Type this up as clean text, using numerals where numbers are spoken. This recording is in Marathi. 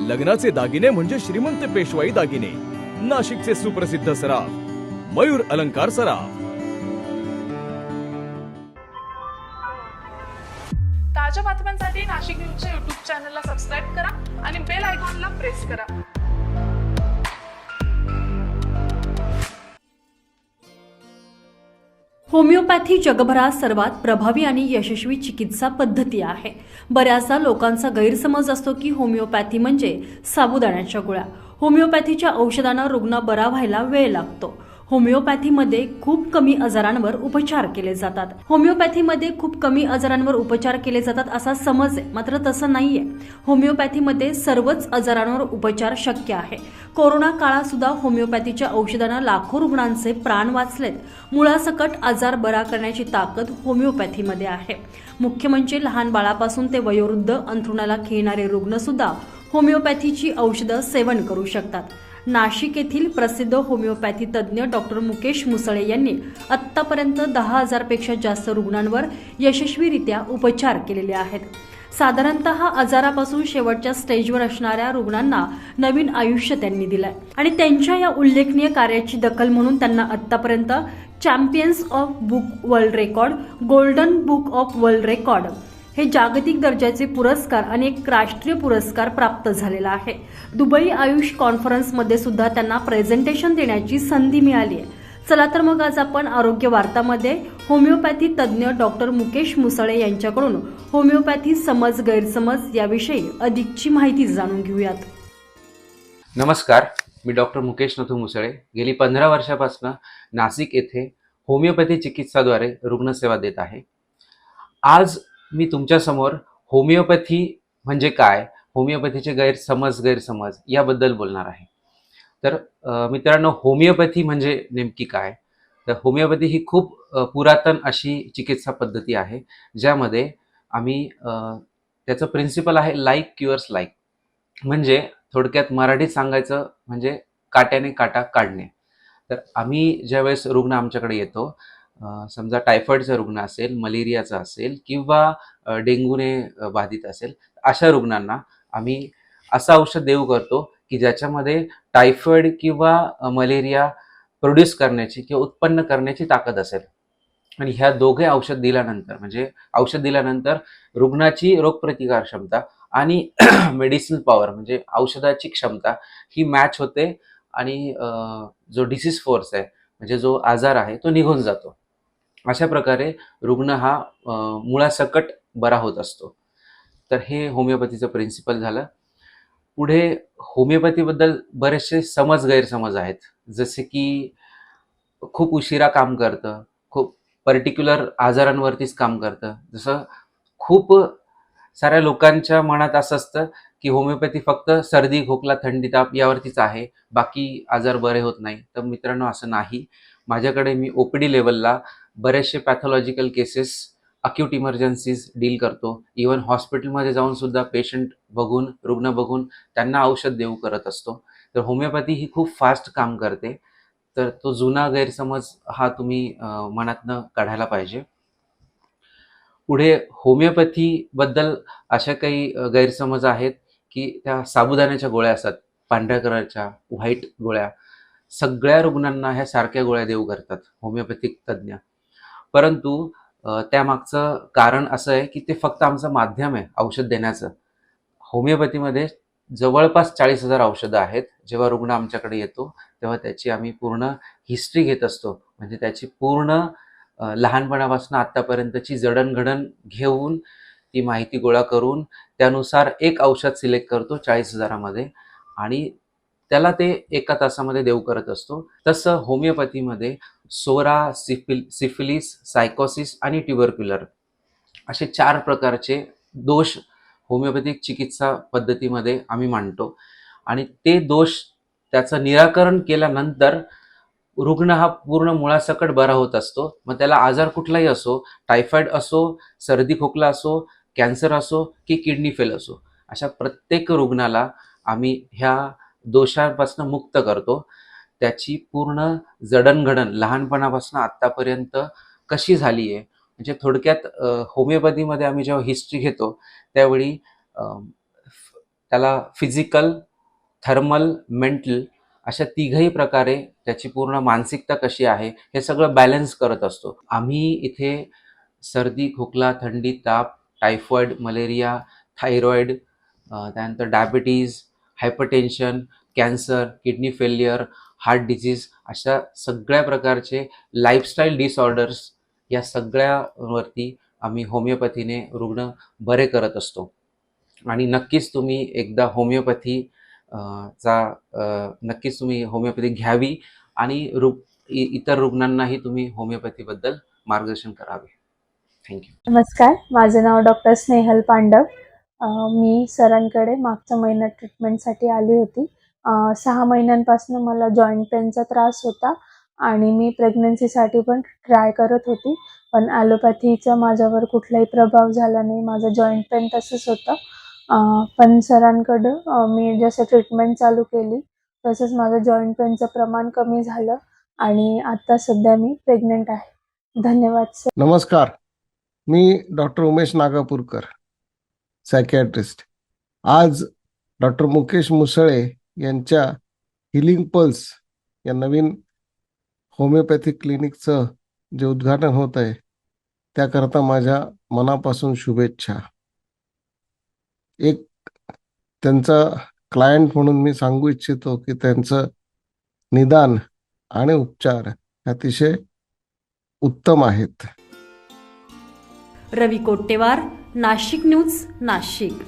लग्नाचे दागिने म्हणजे श्रीमंत पेशवाई दागिने, नाशिकचे सुप्रसिद्ध सराफ मयूर अलंकार सराफ। ताज्या बातम्यांसाठी नाशिक न्यूजच्या YouTube चॅनलला सबस्क्राईब करा आणि बेल आयकॉनला प्रेस करा। होमिओपॅथी जगभरात सर्वात प्रभावी आणि यशस्वी चिकित्सा पद्धती आहे। बऱ्याचदा लोकांचा गैरसमज असतो की होमिओपॅथी म्हणजे साबुदाण्याच्या गोळ्या। होमिओपॅथीच्या औषधांना रुग्ण बरा व्हायला वेळ लागतो। होमिओपॅथीमध्ये खूप कमी आजारांवर उपचार केले जातात। होमिओपॅथीमध्ये खूप कमी आजारांवर उपचार केले जातात असा समज आहे, मात्र तसं नाहीये। होमिओपॅथीमध्ये सर्वच आजारांवर उपचार शक्य आहे। कोरोना काळात सुद्धा होमिओपॅथीच्या औषधांना लाखो रुग्णांचे प्राण वाचलेत। मुळासकट आजार बरा करण्याची ताकद होमिओपॅथीमध्ये आहे। मुख्य म्हणजे लहान बाळापासून ते वयोवृद्ध अंथरुणाला खिळणारे रुग्ण सुद्धा होमिओपॅथीची औषधं सेवन करू शकतात। नाशिक येथील प्रसिद्ध होमिओपॅथी तज्ज्ञ डॉक्टर मुकेश मुसळे यांनी आत्तापर्यंत 10,000 पेक्षा जास्त रुग्णांवर यशस्वीरित्या उपचार केलेले आहेत। साधारणतः आजारापासून शेवटच्या स्टेजवर असणाऱ्या रुग्णांना नवीन आयुष्य त्यांनी दिलंय आणि त्यांच्या या उल्लेखनीय कार्याची दखल म्हणून त्यांना आत्तापर्यंत champions of book world record, golden book of world record हे जागतिक दर्जाचे पुरस्कार आणि एक राष्ट्रीय पुरस्कार प्राप्त झालेला आहे। दुबई आयुष कॉन्फरन्समध्ये सुद्धा त्यांना प्रेझेंटेशन देण्याची संधी मिळाली आहे। चला तर मग आज आपण आरोग्य वार्तामध्ये होमिओपॅथी तज्ज्ञ डॉक्टर मुकेश मुसळे यांच्याकडून होमिओपॅथी समज गैरसमज याविषयी अधिकची माहिती जाणून घेऊयात। नमस्कार, मी डॉक्टर मुकेश नथू मुसळे गेली 15 वर्षापासून नाशिक येथे होमिओपॅथी चिकित्साद्वारे रुग्णसेवा देत आहे। आज मी तुमच्यासमोर होमिओपॅथी म्हणजे काय, होमिओपॅथीचे गैरसमज याबद्दल बोलणार आहे। तर मित्रांनो, होमिओपॅथी म्हणजे नेमकी काय? तर होमिओपॅथी ही खूप पुरातन अशी चिकित्सा पद्धती आहे, ज्यामध्ये आम्ही त्याचं प्रिन्सिपल आहे लाईक क्युअर्स लाईक। म्हणजे थोडक्यात मराठीत सांगायचं म्हणजे काट्याने काटा काढणे। तर आम्ही ज्यावेळेस रुग्ण आमच्याकडे येतो, समजा टायफॉईडचा रुग्ण असेल, मलेरियाचा असेल किंवा डेंग्यूने बाधित असेल, अशा रुग्णांना आम्ही असं औषध देऊ करतो की ज्याच्यामध्ये टायफॉईड किंवा मलेरिया प्रोड्यूस करण्याची किंवा उत्पन्न करण्याची ताकद असेल। आणि ह्या दोघे औषध दिल्यानंतर रुग्णाची रोगप्रतिकार क्षमता आणि मेडिसिनल पॉवर म्हणजे औषधाची क्षमता ही मॅच होते आणि जो डिसीज फोर्स आहे म्हणजे जो आजार आहे तो निघून जातो। अशा प्रकारे रुग्ण हा मुळासकट बरा होत असतो। तर हे होमिओपॅथीचं प्रिन्सिपल झालं। पुढे होमिओपॅथीबद्दल बरेचसे गैरसमज आहेत, जसे की खूप उशिरा काम करतं, खूप पर्टिक्युलर आजारांवरतीच काम करतं। जसं खूप साऱ्या लोकांच्या मनात असं असतं की होमिओपॅथी फक्त सर्दी, खोकला, थंडी, ताप यावरतीच आहे, बाकी आजार बरे होत नाही। तर मित्रांनो, असं नाही। माझ्याकडे मी ओपीडी लेवलला बरेचसे pathological cases, acute emergencies deal करतो। इवन हॉस्पिटलमध्ये जाऊन सुद्धा पेशंट बघून, रुग्ण बघून त्यांना औषध देऊ करत असतो। तर होमिओपॅथी ही खूप फास्ट काम करते। तर तो जुना गैरसमज हा तुम्ही मनातनं काढायला पाहिजे। पुढे होमिओपॅथीबद्दल अशा काही गैरसमज आहेत की त्या साबुदाण्याच्या गोळ्या असतात, पांढऱ्या कलरच्या व्हाईट गोळ्या, सगळ्या रुग्णांना ह्या सारख्या गोळ्या देऊ करतात होमिओपॅथिक तज्ज्ञ। परंतु त्यामागचं कारण असं आहे की ते फक्त आमचं माध्यम आहे औषध देण्याचं। होमिओपॅथीमध्ये जवळपास 40,000 औषधं आहेत। जेव्हा रुग्ण आमच्याकडे येतो तेव्हा त्याची आम्ही पूर्ण हिस्ट्री घेत असतो, म्हणजे त्याची पूर्ण लहानपणापासून आत्तापर्यंतची जडणघडण घेऊन ती माहिती गोळा करून त्यानुसार एक औषध सिलेक्ट करतो 40,000मध्ये आणि त्याला ते 1 तासामध्ये देऊ करत असतो। तसं होमिओपॅथीमध्ये सोरा, सिफिलिस, सायकोसिस आणि ट्युबरक्युलर असे 4 प्रकारचे दोष होमिओपॅथिक चिकित्सा पद्धतीमध्ये आम्ही मांडतो आणि ते दोष त्याचं निराकरण केल्यानंतर रुग्ण हा पूर्ण मुळासकट बरा होत असतो। मग त्याला आजार कुठलाही असो, टायफॉईड असो, सर्दी खोकला असो, कॅन्सर असो की किडनी फेल असो, अशा प्रत्येक रुग्णाला आम्ही ह्या दोषांपासून मुक्त करतो। त्याची पूर्ण जडणघडण लहानपणापासून आत्तापर्यंत कशी झाली आहे, म्हणजे थोडक्यात होमिओपॅथीमध्ये आम्ही जेव्हा हिस्ट्री घेतो त्यावेळी त्याला फिजिकल, थर्मल, मेंटल अशा तिघही प्रकारे त्याची पूर्ण मानसिकता कशी आहे हे सगळं बॅलन्स करत असतो. आम्ही इथे सर्दी, खोकला, थंडी, ताप, टायफॉइड, मलेरिया, थायरॉइड, त्यानंतर diabetes, hypertension, cancer, kidney failure, heart disease अशा सगळ्या प्रकारचे लाईफस्टाईल डिसऑर्डर्स या सगळ्यावरती आम्ही होमिओपॅथीने रुग्ण बरे करत असतो. आणि नक्कीच तुम्ही एकदा नक्कीच तुम्ही होमिओपॅथी घ्यावी आणि इतर रुग्णांनाही तुम्ही होमिओपॅथीबद्दल मार्गदर्शन करावे. थँक्यू. नमस्कार, माझं नाव डॉक्टर स्नेहल पांडव. मी सरांकडे मागच्या महिन्यात ट्रीटमेंटसाठी आली होती. 6 महिन्यांपासून मला जॉईंट पेनचा त्रास होता आणि मी प्रेग्नन्सीसाठी पण ट्राय करत होती. पण ॲलोपॅथीचा माझ्यावर कुठलाही प्रभाव झाला नाही. माझं जॉईंट पेन तसंच होतं. पण सरांकडं मी जसं ट्रीटमेंट चालू केली तसंच माझं जॉईंट पेनचं प्रमाण कमी झालं आणि आता सध्या मी प्रेग्नंट आहे. धन्यवाद सर. नमस्कार, मी डॉक्टर उमेश नागापूरकर, सायकॅट्रिस्ट. आज डॉक्टर मुकेश मुसळे यांच्या हिलिंग पल्स या नवीन होमिओपॅथी क्लिनिकचं जे उद्घाटन होत आहे त्याकरता माझ्या मनापासून शुभेच्छा. एक त्यांचा क्लायंट म्हणून मी सांगू इच्छितो की त्यांचं निदान आणि उपचार अतिशय उत्तम आहेत. रवी कोट्टेवार, नाशिक न्यूज, नाशिक.